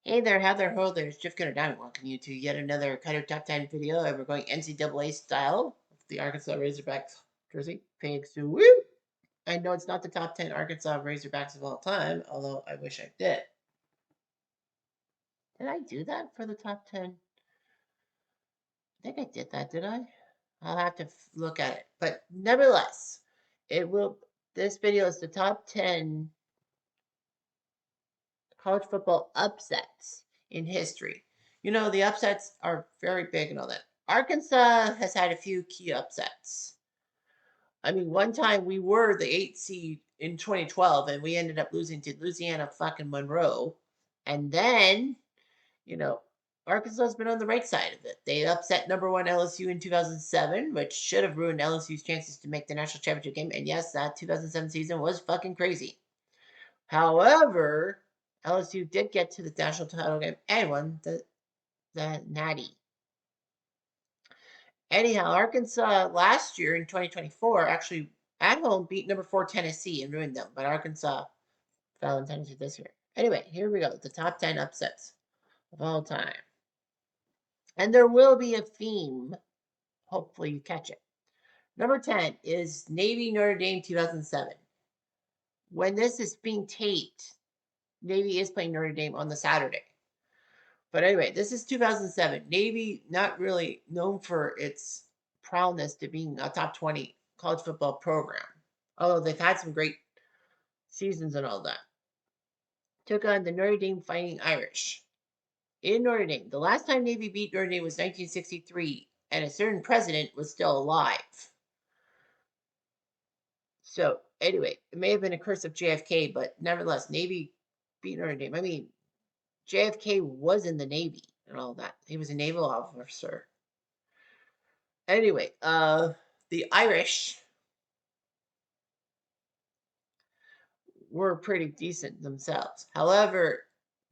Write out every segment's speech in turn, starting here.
Hey there, Heather Ho there. It's Jeff Gunner Diamond. Welcome you to yet another Cutter Top 10 video. And we're going NCAA style with the Arkansas Razorbacks jersey. Thanks to woo! I know it's not the top 10 Arkansas Razorbacks of all time, although I wish I did. Did I do that for the top 10? I think I did that, did I? I'll have to look at it. But nevertheless, it will. This video is the top 10 college football upsets in history. You know, the upsets are very big and all that. Arkansas has had a few key upsets. I mean, one time we were the 8th seed in 2012 and we ended up losing to Louisiana fucking Monroe. And then, you know, Arkansas's been on the right side of it. They upset number one LSU in 2007, which should have ruined LSU's chances to make the national championship game. And yes, that 2007 season was fucking crazy. However, LSU did get to the national title game and won the Natty. Anyhow, Arkansas last year in 2024 actually at home beat number 4 Tennessee and ruined them, but Arkansas fell in Tennessee this year. Anyway, here we go. The top 10 upsets of all time. And there will be a theme. Hopefully you catch it. Number 10 is Navy Notre Dame 2007. When this is being taped, Navy is playing Notre Dame on the Saturday. But anyway, this is 2007. Navy, not really known for its prowess to being a top 20 college football program, although they've had some great seasons and all that. Took on the Notre Dame Fighting Irish in Notre Dame. The last time Navy beat Notre Dame was 1963, and a certain president was still alive. So anyway, it may have been a curse of JFK, but nevertheless, Navy beat Notre Dame. I mean, JFK was in the Navy and all that. He was a naval officer. Anyway, the Irish were pretty decent themselves. However,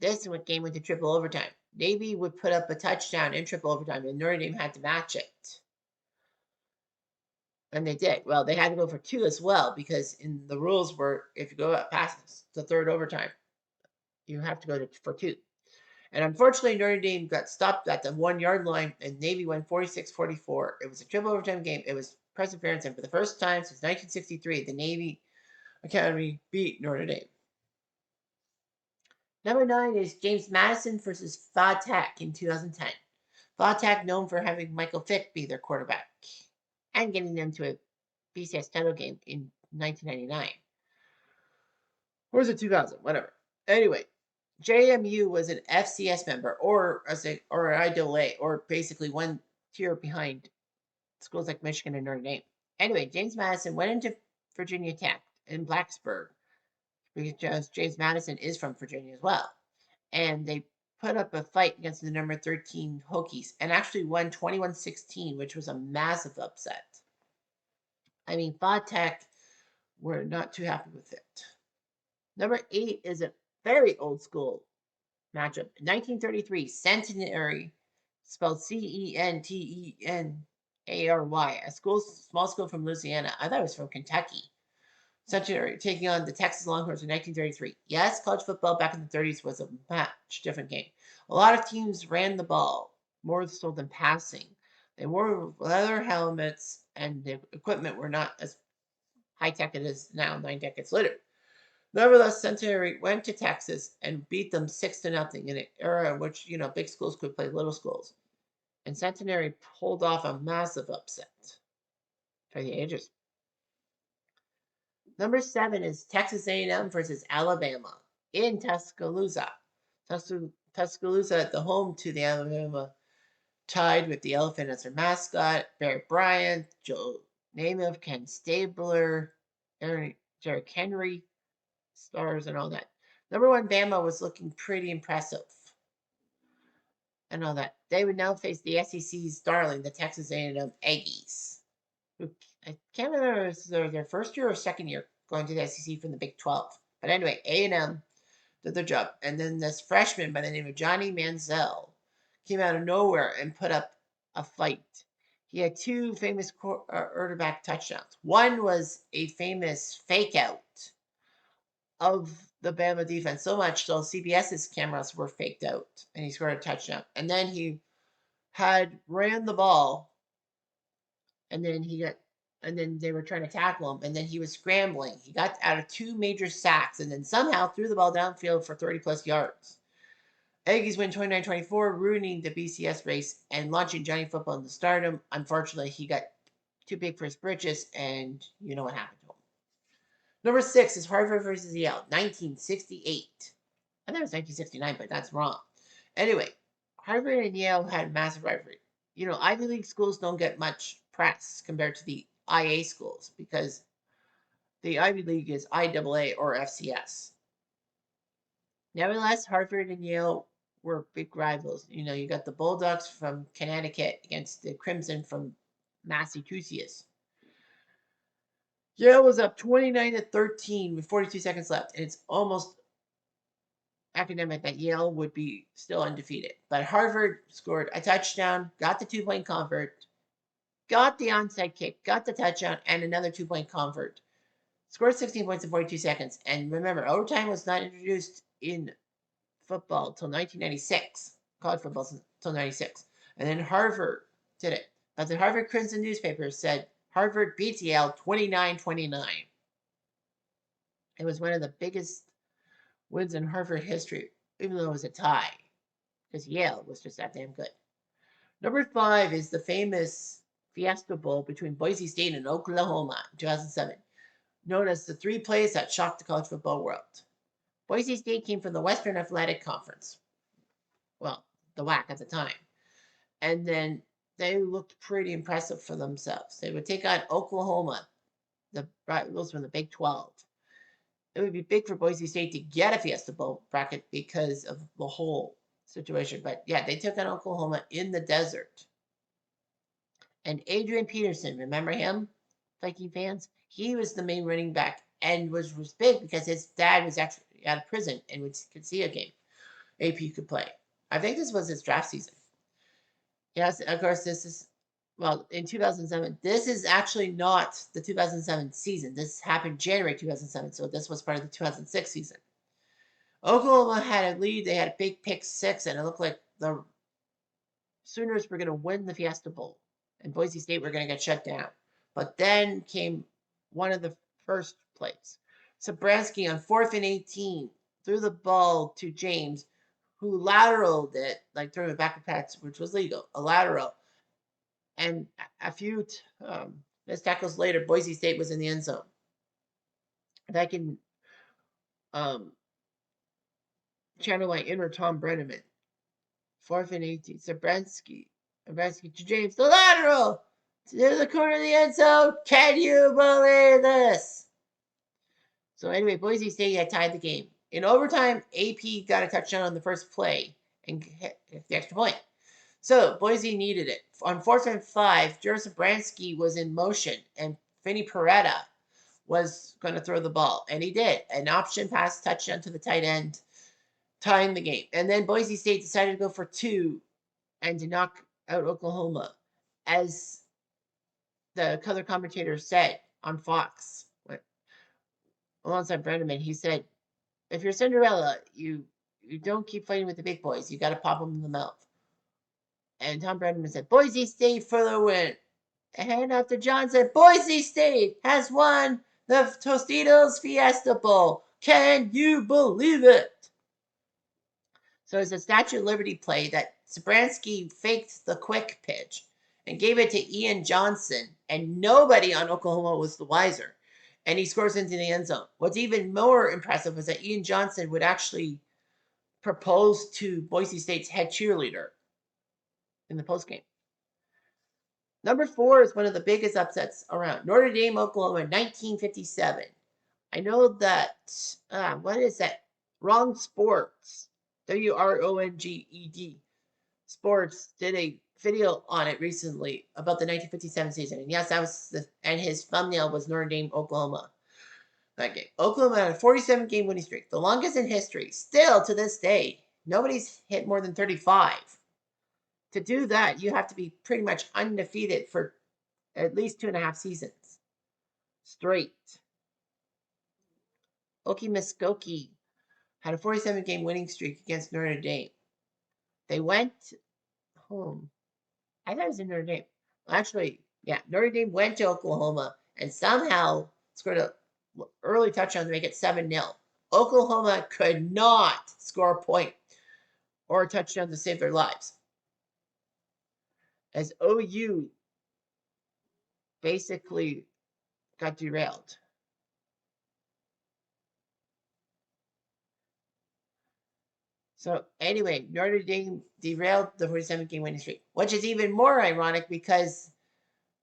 this game went to triple overtime. Navy would put up a touchdown in triple overtime, and Notre Dame had to match it. And they did. Well, they had to go for two as well, because in the rules were if you go past the third overtime, you have to go for two. And unfortunately, Notre Dame got stopped at the 1 yard line, and Navy won 46-44. It was a triple overtime game. It was perseverance, and for the first time since 1963, the Navy Academy beat Notre Dame. Number 9 is James Madison versus Va Tech in 2010. Va Tech known for having Michael Vick be their quarterback and getting them to a BCS title game in 1999. Or was it 2000? Whatever. Anyway, JMU was an FCS member or IAA, or basically one tier behind schools like Michigan and Notre Dame. Anyway, James Madison went into Virginia Tech in Blacksburg because James Madison is from Virginia as well. And they put up a fight against the number 13 Hokies and actually won 21-16, which was a massive upset. I mean, Va Tech were not too happy with it. Number 8 is a very old school matchup. 1933, Centenary, spelled Centenary, a small school from Louisiana. I thought it was from Kentucky. Centenary taking on the Texas Longhorns in 1933. Yes, college football back in the 30s was a much different game. A lot of teams ran the ball more so than passing. They wore leather helmets, and the equipment were not as high tech it is now 9 decades later. Nevertheless, Centenary went to Texas and beat them 6-0 in an era in which, big schools could play little schools. And Centenary pulled off a massive upset for the ages. Number 7 is Texas A&M versus Alabama in Tuscaloosa. Tuscaloosa, the home to the Alabama Tide, with the elephant as their mascot. Barry Bryant, Joe Namath, Ken Stabler, Derrick Henry, stars and all that. Number 1, Bama was looking pretty impressive and all that. They would now face the SEC's darling, the Texas A&M Aggies. I can't remember if it was their first year or second year going to the SEC from the Big 12. But anyway, A&M did their job. And then this freshman by the name of Johnny Manziel came out of nowhere and put up a fight. He had 2 famous quarterback touchdowns. One was a famous fake out of the Bama defense so much so CBS's cameras were faked out, and he scored a touchdown. And then he had ran the ball, and then they were trying to tackle him, and then he was scrambling. He got out of two major sacks, and then somehow threw the ball downfield for 30 plus yards. Aggies win 29-24, ruining the BCS race and launching Johnny Football into stardom. Unfortunately, he got too big for his britches, and you know what happened to him. Number 6 is Harvard versus Yale, 1968. I thought it was 1969, but that's wrong. Anyway, Harvard and Yale had a massive rivalry. You know, Ivy League schools don't get much press compared to the IA schools because the Ivy League is IAA or FCS. Nevertheless, Harvard and Yale were big rivals. You know, you got the Bulldogs from Connecticut against the Crimson from Massachusetts. Yale was up 29-13 with 42 seconds left, and it's almost academic that Yale would be still undefeated. But Harvard scored a touchdown, got the 2-point convert, got the onside kick, got the touchdown, and another 2-point convert. Scored 16 points in 42 seconds. And remember, overtime was not introduced in football until 1996. College football until 96. And then Harvard did it. But the Harvard Crimson newspaper said Harvard beats Yale 29-29. It was one of the biggest wins in Harvard history, even though it was a tie, because Yale was just that damn good. Number 5 is the famous Fiesta Bowl between Boise State and Oklahoma in 2007, known as the 3 plays that shocked the college football world. Boise State came from the Western Athletic Conference, well, the WAC at the time, and then they looked pretty impressive for themselves. They would take on Oklahoma, the rivals from the Big 12. It would be big for Boise State to get a Fiesta Bowl bracket because of the whole situation. But yeah, they took on Oklahoma in the desert. And Adrian Peterson, remember him, Viking fans? He was the main running back and was big because his dad was actually out of prison and could see a game. AP could play. I think this was his draft season. Yes, of course, this is, well, in 2007. This is actually not the 2007 season. This happened January 2007, so this was part of the 2006 season. Oklahoma had a lead. They had a big pick 6, and it looked like the Sooners were going to win the Fiesta Bowl, and Boise State were going to get shut down. But then came one of the first plays. Sabransky on 4th and 18 threw the ball to James, who lateraled it, like throwing it back to Pats, which was legal, a lateral. And a few missed tackles later, Boise State was in the end zone. That can channel my inner Tom Brenneman. 4th and 18. Sabransky to James. The lateral to the corner of the end zone. Can you believe this? So anyway, Boise State had tied the game. In overtime, AP got a touchdown on the first play and hit the extra point. So Boise needed it. On 4th and 5, Joseph Bransky was in motion, and Vinny Peretta was going to throw the ball, and he did. An option pass touchdown to the tight end, tying the game. And then Boise State decided to go for 2 and to knock out Oklahoma, as the color commentator said on Fox, alongside Brenneman. He said, if you're Cinderella, you don't keep fighting with the big boys. You got to pop them in the mouth. And Tom Brenneman said, Boise State for the win. And after John said, Boise State has won the Tostitos Fiesta Bowl. Can you believe it? So it's a Statue of Liberty play that Sabransky faked the quick pitch and gave it to Ian Johnson, and nobody on Oklahoma was the wiser. And he scores into the end zone. What's even more impressive is that Ian Johnson would actually propose to Boise State's head cheerleader in the postgame. Number 4 is one of the biggest upsets around. Notre Dame, Oklahoma, 1957. I know that, what is that? Wrong Sports, WRONGED Sports, did a video on it recently about the 1957 season. And yes, that was and his thumbnail was Notre Dame, Oklahoma. That game. Oklahoma had a 47-game winning streak, the longest in history. Still to this day, nobody's hit more than 35. To do that, you have to be pretty much undefeated for at least 2.5 seasons straight. Okie Muskokie had a 47-game winning streak against Notre Dame. They went home. I thought it was in Notre Dame. Actually, yeah, Notre Dame went to Oklahoma and somehow scored an early touchdown to make it 7-0. Oklahoma could not score a point or a touchdown to save their lives, as OU basically got derailed. So anyway, Notre Dame derailed the 47-game winning streak, which is even more ironic because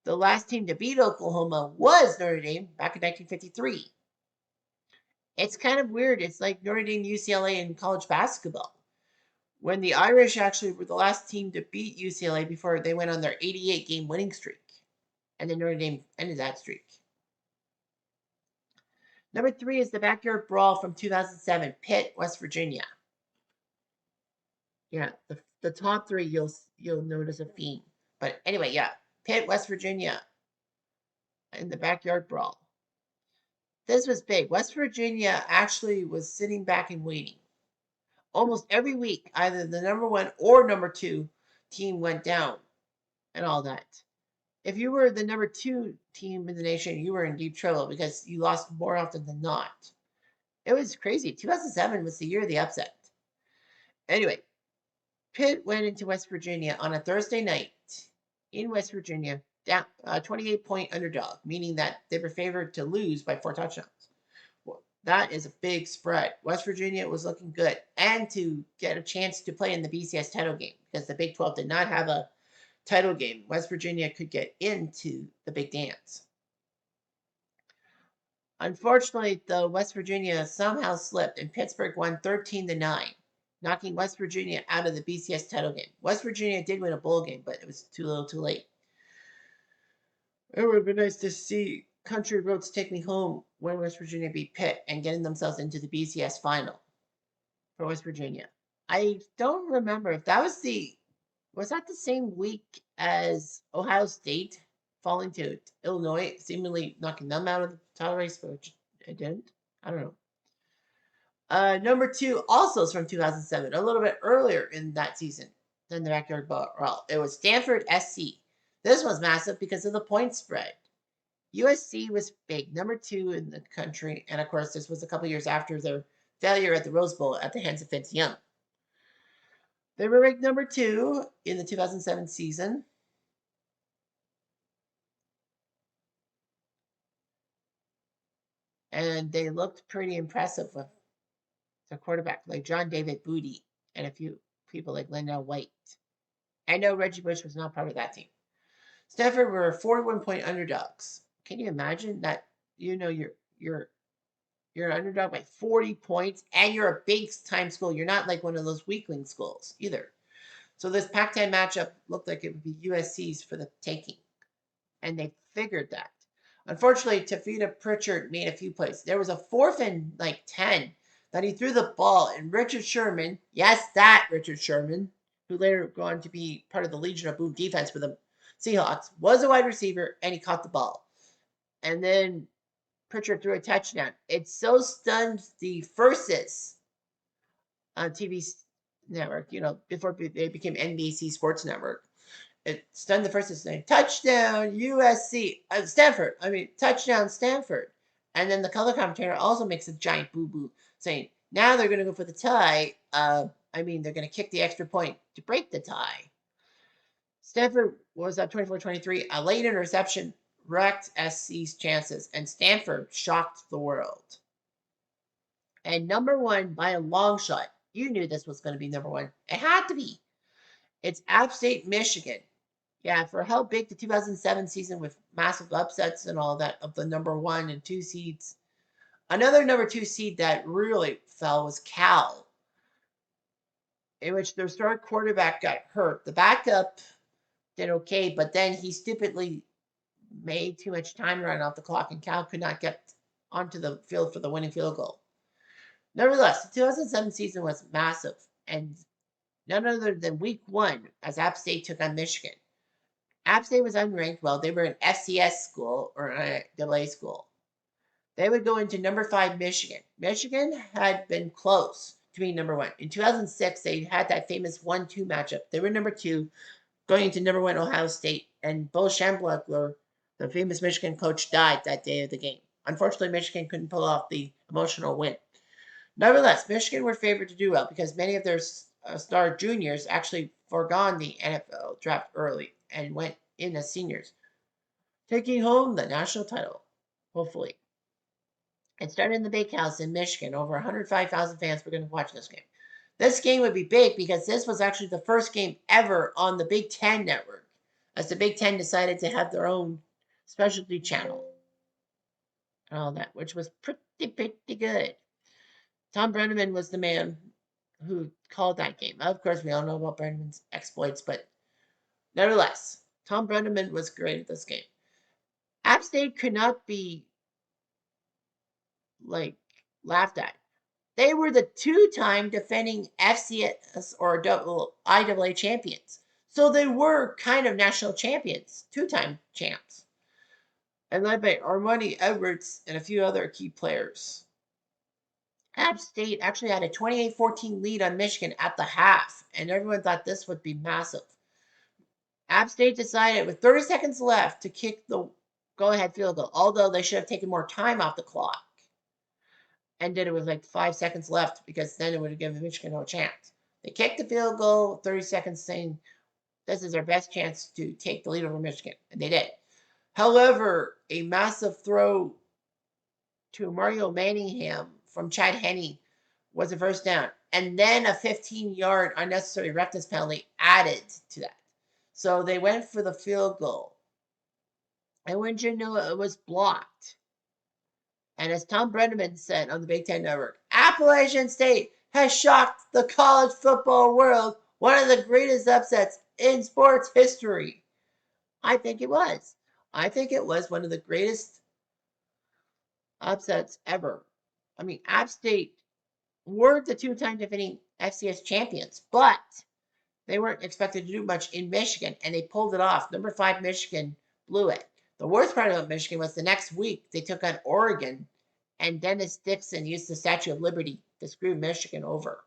the last team to beat Oklahoma was Notre Dame back in 1953. It's kind of weird. It's like Notre Dame, UCLA in college basketball, when the Irish actually were the last team to beat UCLA before they went on their 88-game winning streak. And then Notre Dame ended that streak. Number 3 is the backyard brawl from 2007, Pitt, West Virginia. Yeah, the top 3 you'll notice a theme. But anyway, yeah, Pitt, West Virginia, in the backyard brawl. This was big. West Virginia actually was sitting back and waiting. Almost every week, either the number 1 or number 2 team went down and all that. If you were the number 2 team in the nation, you were in deep trouble because you lost more often than not. It was crazy. 2007 was the year of the upset. Anyway, Pitt went into West Virginia on a Thursday night in West Virginia, down 28-point underdog, meaning that they were favored to lose by 4 touchdowns. Well, that is a big spread. West Virginia was looking good and to get a chance to play in the BCS title game because the Big 12 did not have a title game. West Virginia could get into the big dance. Unfortunately, though, West Virginia somehow slipped and Pittsburgh won 13-9, knocking West Virginia out of the BCS title game. West Virginia did win a bowl game, but it was too little too late. It would have been nice to see Country Roads Take Me Home when West Virginia beat Pitt and getting themselves into the BCS final for West Virginia. I don't remember if that was that the same week as Ohio State falling to Illinois, seemingly knocking them out of the title race, but it didn't. I don't know. Number 2 also is from 2007, a little bit earlier in that season than the backyard brawl. It was Stanford SC. This was massive because of the point spread. USC was big, number 2 in the country, and of course, this was a couple years after their failure at the Rose Bowl at the hands of Vince Young. They were ranked number 2 in the 2007 season. And they looked pretty impressive with their quarterback, like John David Booty, and a few people like Lindell White. I know Reggie Bush was not part of that team. Stanford were 41-point underdogs. Can you imagine that? You're an underdog by 40 points, and you're a big time school. You're not like one of those weakling schools either. So this Pac-10 matchup looked like it would be USC's for the taking, and they figured that. Unfortunately, Tafita Pritchard made a few plays. There was a 4th and 10 that he threw the ball, and Richard Sherman, yes, that Richard Sherman, who later gone to be part of the Legion of Boom defense for the Seahawks, was a wide receiver, and he caught the ball. And then Pritchard threw a touchdown. It so stunned the Furses on TV network, before they became NBC Sports Network. It stunned the Furses saying, touchdown USC, Stanford. Touchdown Stanford. And then the color commentator also makes a giant boo-boo saying, now they're going to go for the tie. They're going to kick the extra point to break the tie. Stanford was up 24-23. A late interception wrecked SC's chances, and Stanford shocked the world. And number 1 by a long shot. You knew this was going to be number 1. It had to be. It's App State, Michigan. Yeah, for how big the 2007 season with massive upsets and all that of the number 1 and 2 seeds. Another number 2 seed that really fell was Cal, in which their star quarterback got hurt. The backup did okay, but then he stupidly made too much time run off the clock, and Cal could not get onto the field for the winning field goal. Nevertheless, the 2007 season was massive, and none other than week 1 as App State took on Michigan. App State was unranked. Well, they were an FCS school or an AA school. They would go into number 5 Michigan. Michigan had been close to being number one. In 2006, they had that famous 1-2 matchup. They were number two going into number one Ohio State, and Bo Schembechler, the famous Michigan coach, died that day of the game. Unfortunately, Michigan couldn't pull off the emotional win. Nevertheless, Michigan were favored to do well because many of their star juniors actually forgone the NFL draft early and went in as seniors, taking home the national title, hopefully. It started in the Big House in Michigan. Over 105,000 fans were going to watch this game. This game would be big because this was actually the first game ever on the Big Ten network, as the Big Ten decided to have their own specialty channel and all that, which was pretty good. Tom Brenneman was the man who called that game. Of course, we all know about Brenneman's exploits, but nevertheless, Tom Brenneman was great at this game. App State could not be like laughed at. They were the two-time defending FCS or IAA champions. So they were kind of national champions, two-time champs, and led by Armani Edwards and a few other key players. App State actually had a 28-14 lead on Michigan at the half, and everyone thought this would be massive. App State decided with 30 seconds left to kick the go-ahead field goal, although they should have taken more time off the clock and did it with like 5 seconds left because then it would have given Michigan no chance. They kicked the field goal, 30 seconds, saying this is their best chance to take the lead over Michigan, and they did. However, a massive throw to Mario Manningham from Chad Henne was a first down, and then a 15-yard unnecessary roughness penalty added to that. So they went for the field goal, and wouldn't you know it was blocked. And as Tom Brenneman said on the Big Ten Network, Appalachian State has shocked the college football world, one of the greatest upsets in sports history. I think it was. I think it was one of the greatest upsets ever. I mean, App State were the two-time defending FCS champions, but they weren't expected to do much in Michigan, and they pulled it off. Number 5 Michigan blew it. The worst part about Michigan was the next week they took on Oregon, and Dennis Dixon used the Statue of Liberty to screw Michigan over.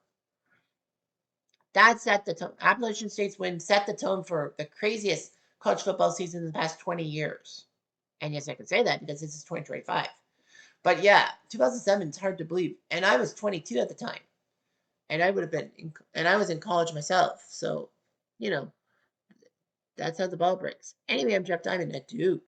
That set the tone. Appalachian State's win set the tone for the craziest college football season in the past 20 years. And yes, I can say that because this is 2025. But yeah, 2007 is hard to believe. And I was 22 at the time. And I would have been, and I was in college myself. So, you know, that's how the ball breaks. Anyway, I'm Jeff Diamond at Duke.